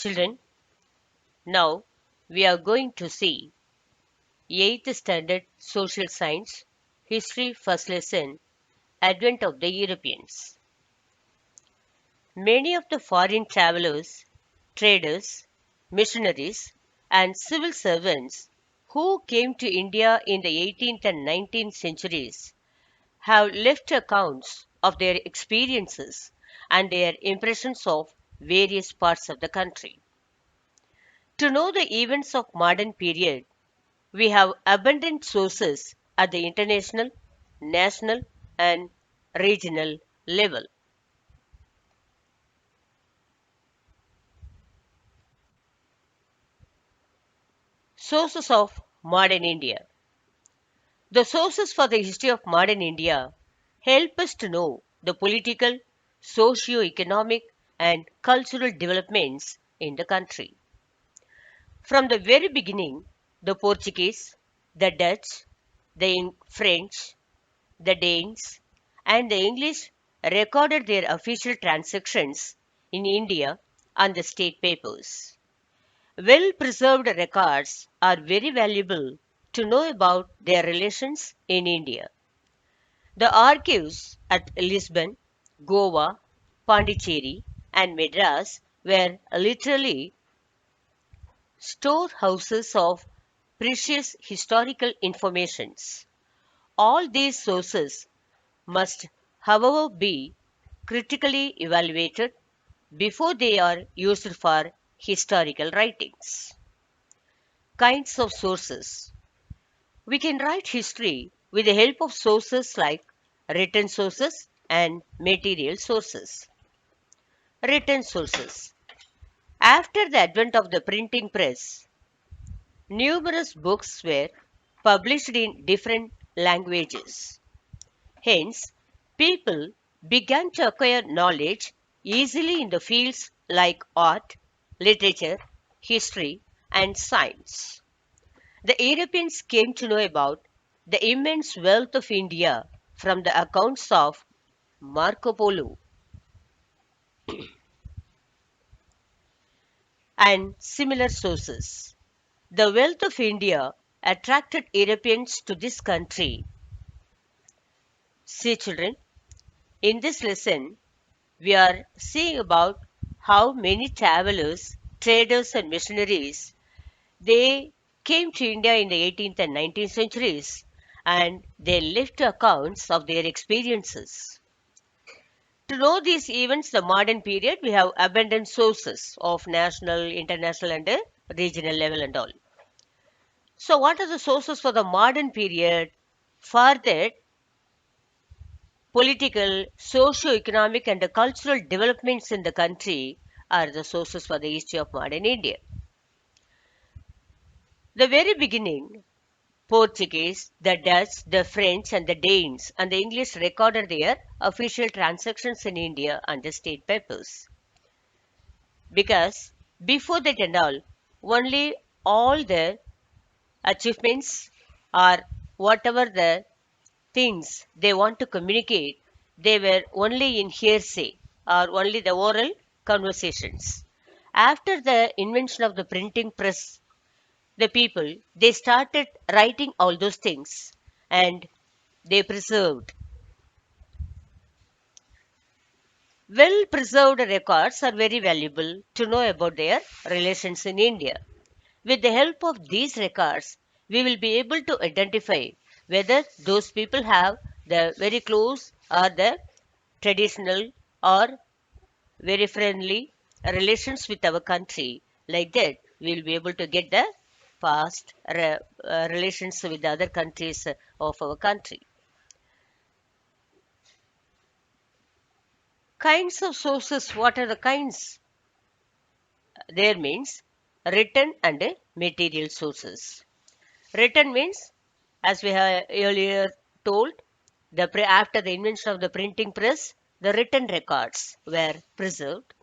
Children, now we are going to see 8th Standard Social Science History First Lesson Advent of the Europeans. Many of the foreign travelers, traders, missionaries, and civil servants who came to India in the 18th and 19th centuries have left accounts of their experiences and their impressions of various parts of the country. To know the events of modern period, we have abundant sources at the international, national, and regional level. Sources of modern India. The sources for the history of modern India help us to know the political, socio-economic, and cultural developments in the country. From the very beginning, the Portuguese, the Dutch, the French, the Danes, and the English recorded their official transactions in India on the state papers. Well preserved records are very valuable to know about their relations in India. The archives at Lisbon, Goa, Pondicherry, and Madras were literally storehouses of precious historical informations. All these sources must, however, be critically evaluated before they are used for historical writings. Kinds of sources. We can write history with the help of sources like written sources and material sources. Written sources. After the advent of the printing press, numerous books were published in different languages. Hence, people began to acquire knowledge easily in the fields like art, literature, history, and science. The Europeans came to know about the immense wealth of India from the accounts of Marco Polo and similar sources. The wealth of India attracted Europeans to this country. See, children, in this lesson, we are seeing about how many travelers, traders, and missionaries they came to India in the 18th and 19th centuries and they left accounts of their experiences. To know these events, the modern period, we have abundant sources of national, international, and regional level and all. So, what are the sources for the modern period? For that, political, socio-economic, and the cultural developments in the country are the sources for the history of modern India. The very beginning, Portuguese, the Dutch, the French, and the Danes and the English recorded their official transactions in India on the state papers. Because before that and only all the achievements or whatever the things they want to communicate, they were only in hearsay or only the oral conversations. After the invention of the printing press, the people they started writing all those things and they preserved. Well preserved records are very valuable to know about their relations in India. With the help of these records, we will be able to identify whether those people have the very close or the traditional or very friendly relations with our country. Like that, we will be able to get the past relations with the other countries of our country. Kinds of sources. What are the kinds? There means written and material sources. Written means, as we have earlier told, after the invention of the printing press, the written records were preserved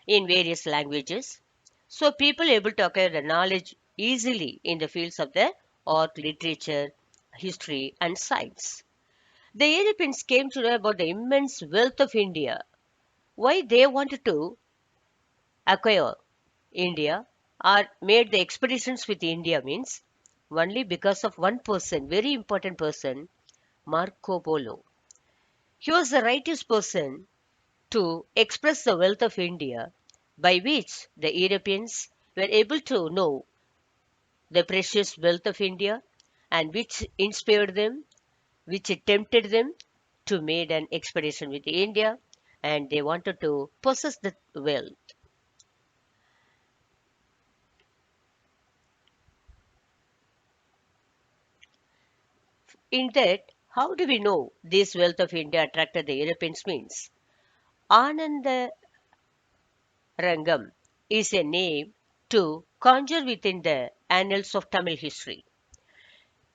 in various languages. So people able to acquire the knowledge easily in the fields of the art, literature, history, and science. The Europeans came to know about the immense wealth of India. Why they wanted to acquire India or made the expeditions with India means only because of one person, very important person, Marco Polo. He was the rightest person to express the wealth of India, by which the Europeans were able to know the precious wealth of India, and which inspired them, which tempted them to make an expedition with India, and they wanted to possess the wealth. In that, how do we know this wealth of India attracted the Europeans means? Ananda Rangam is a name to conjure within the annals of Tamil history.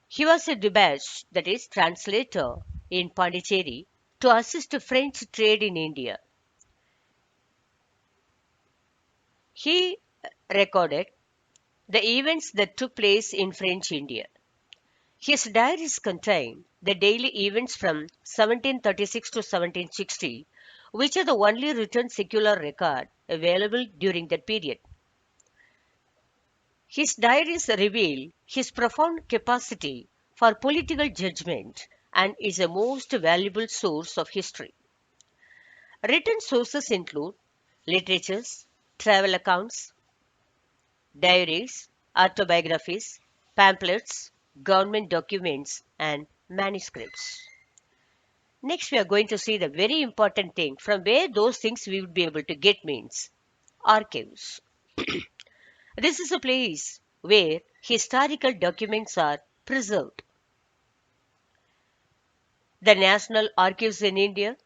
He was a Dibash, that is, translator in Pondicherry to assist French trade in India. He recorded the events that took place in French India. His diaries contain the daily events from 1736 to 1760, which are the only written secular record available during that period. His diaries reveal his profound capacity for political judgment and is a most valuable source of history. Written sources include literatures, travel accounts, diaries, autobiographies, pamphlets, government documents, and manuscripts. Next, we are going to see the very important thing from where those things we would be able to get means archives. This is a place where historical documents are preserved. The National Archives in India,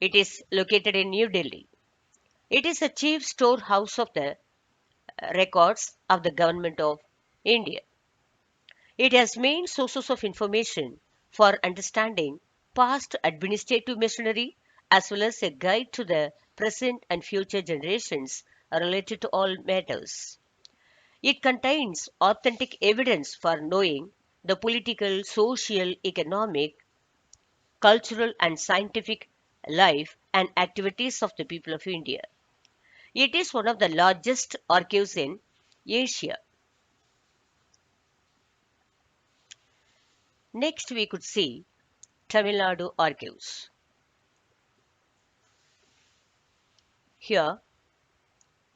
it is located in New Delhi. It is a chief storehouse of the records of the government of India. It has main sources of information for understanding past administrative machinery as well as a guide to the present and future generations related to all matters. It contains authentic evidence for knowing the political, social, economic, cultural, and scientific life and activities of the people of India. It is one of the largest archives in Asia. Next, we could see Tamil Nadu archives. Here,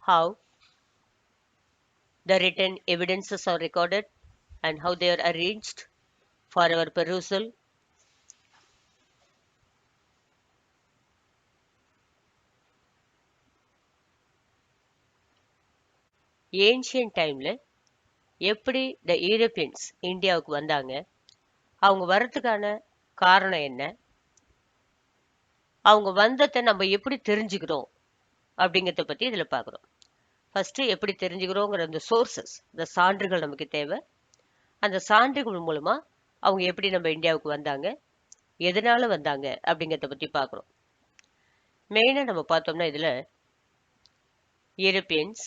how the written evidences are recorded and how they are arranged for our perusal. Ancient டைம்ல எப்படி த Europeans இந்தியாவுக்கு வந்தாங்க, அவங்க வர்றதுக்கான காரணம் என்ன, அவங்க வந்ததை நம்ம எப்படி தெரிஞ்சுக்கிறோம் அப்படிங்கிறத பத்தி இதுல பார்க்குறோம். ஃபர்ஸ்ட் எப்படி தெரிஞ்சுக்கிறோங்கிற அந்த சோர்சஸ், இந்த சான்றுகள் நமக்கு தேவை. அந்த சான்றுகள் மூலமா அவங்க எப்படி நம்ம இந்தியாவுக்கு வந்தாங்க, எதனால வந்தாங்க அப்படிங்கிறத பத்தி பார்க்குறோம். மெயினா நம்ம பார்த்தோம்னா இதுல யூரோப்பியன்ஸ்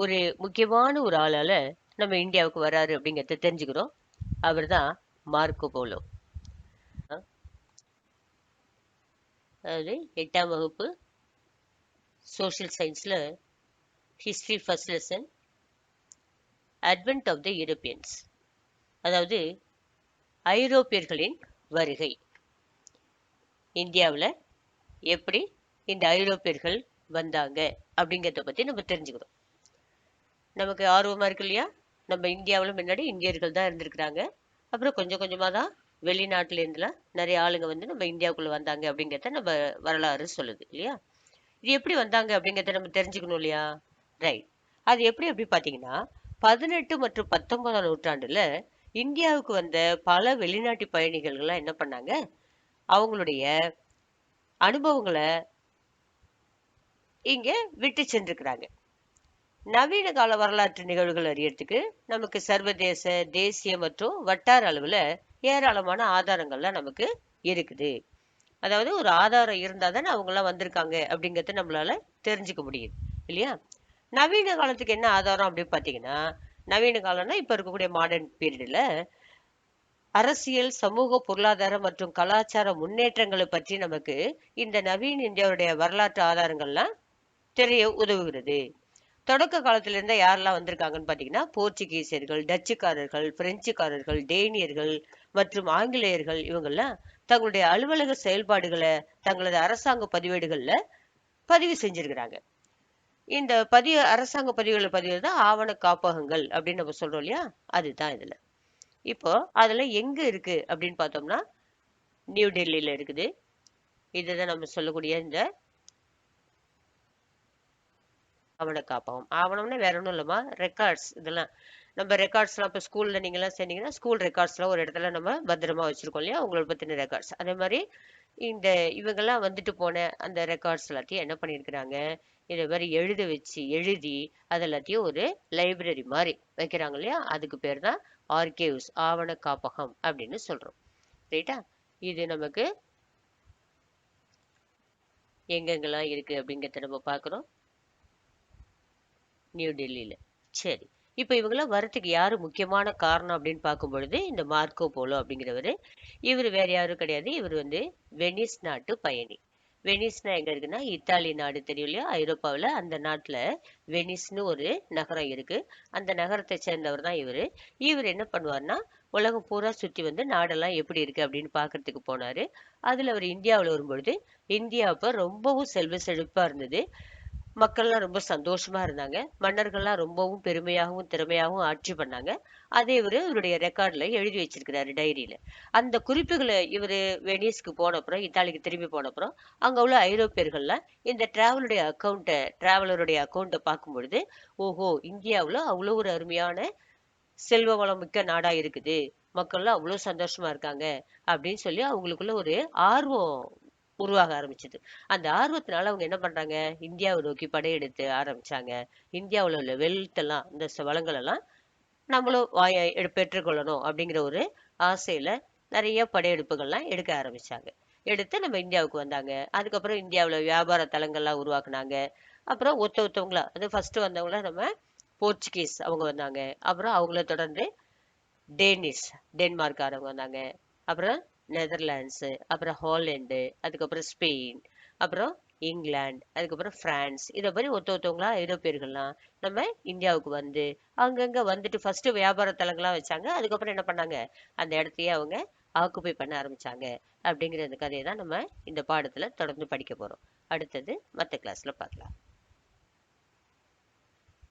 ஒரு முக்கியமான ஒரு ஆளால நம்ம இந்தியாவுக்கு வராரு அப்படிங்கிறத தெரிஞ்சுக்கிறோம். அவர் தான் மார்க்கோ போலோ. அதாவது 8ஆம் வகுப்பு சோஷியல் சயின்ஸ்ல history first lesson advent of the Europeans, அதாவது ஐரோப்பியர்களின் வருகை. இந்தியாவில் எப்படி இந்த ஐரோப்பியர்கள் வந்தாங்க அப்படிங்கிறத பற்றி நம்ம தெரிஞ்சுக்கிறோம். நமக்கு ஆர்வமாக இருக்கு இல்லையா? நம்ம இந்தியாவில் முன்னாடி இந்தியர்கள் தான் இருந்திருக்கிறாங்க. அப்புறம் கொஞ்சம் கொஞ்சமாக தான் வெளிநாட்டிலேருந்துலாம் நிறைய ஆளுங்க வந்து நம்ம இந்தியாவுக்குள்ளே வந்தாங்க அப்படிங்கிறத நம்ம வரலாறு சொல்லுது இல்லையா? இது எப்படி வந்தாங்க அப்படிங்கிறத நம்ம தெரிஞ்சுக்கணும் இல்லையா? ரைட். அது எப்படி பார்த்தீங்கன்னா 18 மற்றும் 19ஆம் நூற்றாண்டுல இந்தியாவுக்கு வந்த பல வெளிநாட்டு பயணிகள்லாம் என்ன பண்ணாங்க, அவங்களுடைய அனுபவங்களை இங்க விட்டு சென்றிருக்கிறாங்க. நவீன கால வரலாற்று நிகழ்வுகள் அறியறதுக்கு நமக்கு சர்வதேச, தேசிய மற்றும் வட்டார அளவுல ஏராளமான ஆதாரங்கள்லாம் நமக்கு இருக்குது. அதாவது ஒரு ஆதாரம் இருந்தா தானே அவங்க எல்லாம் வந்திருக்காங்க அப்படிங்கறத நம்மளால தெரிஞ்சுக்க முடியுது இல்லையா? நவீன காலத்துக்கு என்ன ஆதாரம் அப்படின்னு பாத்தீங்கன்னா, நவீன காலம்னா இப்ப இருக்கக்கூடிய மாடர்ன் பீரியட்ல அரசியல், சமூக, பொருளாதார மற்றும் கலாச்சார முன்னேற்றங்களை பற்றி நமக்கு இந்த நவீன இந்தியாவுடைய வரலாற்று ஆதாரங்கள்லாம் தெரிய உதவுகிறது. தொடக்க காலத்துல இருந்தே யாரெல்லாம் வந்திருக்காங்கன்னு பாத்தீங்கன்னா, போர்ச்சுகீசியர்கள், டச்சுக்காரர்கள், பிரெஞ்சுக்காரர்கள், டேனியர்கள் மற்றும் ஆங்கிலேயர்கள் இவங்கெல்லாம் தங்களுடைய அலுவலக செயல்பாடுகளை தங்களது அரசாங்க பதிவேடுகள்ல பதிவு செஞ்சிருக்கிறாங்க. இந்த அரசாங்க பதிவுகளை பதிவு ஆவண காப்பகங்கள் அப்படின்னு நம்ம சொல்றோம் இல்லையா, அதுதான் இதுல. இப்போ அதுல எங்க இருக்கு அப்படின்னு பார்த்தோம்னா, நியூ டெல்லியில இருக்குது. இதுதான் நம்ம சொல்லக்கூடிய இந்த ஆவண காப்பகம். ஆவணம்னா வேற ஒன்றும் இல்லைம்மா, ரெக்கார்ட்ஸ். இதெல்லாம் நம்ம ரெக்கார்ட்ஸ்லாம் இப்போ ஸ்கூல்ல நீங்களாம் சேர்ந்தீங்கன்னா ஸ்கூல் ரெக்கார்ட்ஸ்லாம் ஒரு இடத்துல நம்ம பத்திரமா வச்சிருக்கோம் இல்லையா, உங்களை பத்தின ரெக்கார்ட்ஸ். அதே மாதிரி இந்த இவங்கெல்லாம் வந்துட்டு போன அந்த ரெக்கார்ட்ஸ் எல்லாத்தையும் என்ன பண்ணியிருக்கிறாங்க, இதை மாதிரி எழுதி அது எல்லாத்தையும் ஒரு லைப்ரரி மாதிரி வைக்கிறாங்க இல்லையா, அதுக்கு பேர் தான் ஆர்கேவ்ஸ், ஆவண காப்பகம் அப்படின்னு சொல்றோம். ரைட்டா? இது நமக்கு எங்கெங்கெல்லாம் இருக்கு அப்படிங்கிறத நம்ம பார்க்குறோம். நியூ டெல்லியில. சரி. இப்ப இவங்கெல்லாம் வரத்துக்கு யாரு முக்கியமான காரணம் அப்படின்னு பார்க்கும் பொழுது, இந்த மார்க்கோ போலோ அப்படிங்கிறவரு. இவரு வேற யாரும் கிடையாது. இவர் வந்து வெனிஸ் நாட்டு பயணி. வெனிஸ்னா எங்க இருக்குன்னா, இத்தாலி நாடு தெரியும் இல்லையா, ஐரோப்பாவில். அந்த நாட்டுல வெனிஸ்னு ஒரு நகரம் இருக்கு. அந்த நகரத்தை சேர்ந்தவர் தான் இவரு. இவர் என்ன பண்ணுவார்னா, உலகம் பூரா சுத்தி வந்து நாடெல்லாம் எப்படி இருக்கு அப்படின்னு பாக்குறதுக்கு போனாரு. அதுல அவர் இந்தியாவில் வரும்பொழுது, இந்தியா அப்ப ரொம்பவும் செல்வ செழிப்பா இருந்தது. மக்கள்லாம் ரொம்ப சந்தோஷமா இருந்தாங்க. மன்னர்கள்லாம் ரொம்பவும் பெருமையாகவும் திறமையாகவும் ஆட்சி பண்ணாங்க. அதை இவருடைய ரெக்கார்ட்ல எழுதி வச்சிருக்கிறாரு, டைரியில. அந்த குறிப்புகளை இவரு வெனிஸ்க்கு போன அப்புறம், இத்தாலிக்கு திரும்பி போன அப்புறம், அங்க உள்ள ஐரோப்பியர்கள்லாம் இந்த டிராவலருடைய அக்கௌண்ட்டை பார்க்கும் பொழுது, ஓஹோ, இந்தியாவுல அவ்வளவு ஒரு அருமையான செல்வ வளம் மிக்க நாடா இருக்குது, மக்கள்லாம் அவ்வளவு சந்தோஷமா இருக்காங்க அப்படின்னு சொல்லி அவங்களுக்குள்ள ஒரு ஆர்வம் உருவாக ஆரம்பிச்சது. அந்த ஆர்வத்தினால அவங்க என்ன பண்றாங்க, இந்தியாவை நோக்கி படையெடுத்து ஆரம்பிச்சாங்க. இந்தியாவுல உள்ள வெல்த் எல்லாம், இந்த வளங்கள் எல்லாம் நம்மளும் பெற்றுக்கொள்ளணும் அப்படிங்கிற ஒரு ஆசையில நிறைய படையெடுப்புகள்லாம் எடுக்க ஆரம்பிச்சாங்க. எடுத்து நம்ம இந்தியாவுக்கு வந்தாங்க. அதுக்கப்புறம் இந்தியாவுல வியாபார தலங்கள்லாம் உருவாக்குனாங்க. அப்புறம் ஒருத்தவங்களா, அது ஃபர்ஸ்ட் வந்தவங்கள நம்ம போர்ச்சுகீஸ் அவங்க வந்தாங்க. அப்புறம் அவங்கள தொடர்ந்து டேனிஷ், டென்மார்க்காரவங்க வந்தாங்க. அப்புறம் நெதர்லாண்ட்ஸ், அப்புறம் ஹாலந்து, அதுக்கப்புறம் ஸ்பெயின், அப்புறம் இங்கிலாந்து, அதுக்கப்புறம் பிரான்ஸ். இதை மாதிரி ஒருத்தவங்களா ஐரோப்பியர்கள்லாம் நம்ம இந்தியாவுக்கு வந்து அங்கங்க வந்துட்டு ஃபர்ஸ்ட் வியாபார தலங்களா வச்சாங்க. அதுக்கப்புறம் என்ன பண்ணாங்க, அந்த இடத்தையே அவங்க ஆக்குபை பண்ண ஆரம்பிச்சாங்க. அப்படிங்கிற அந்த கதையை தான் நம்ம இந்த பாடத்துல தொடர்ந்து படிக்க போறோம். அடுத்தது மற்ற கிளாஸ்ல பார்க்கலாம்.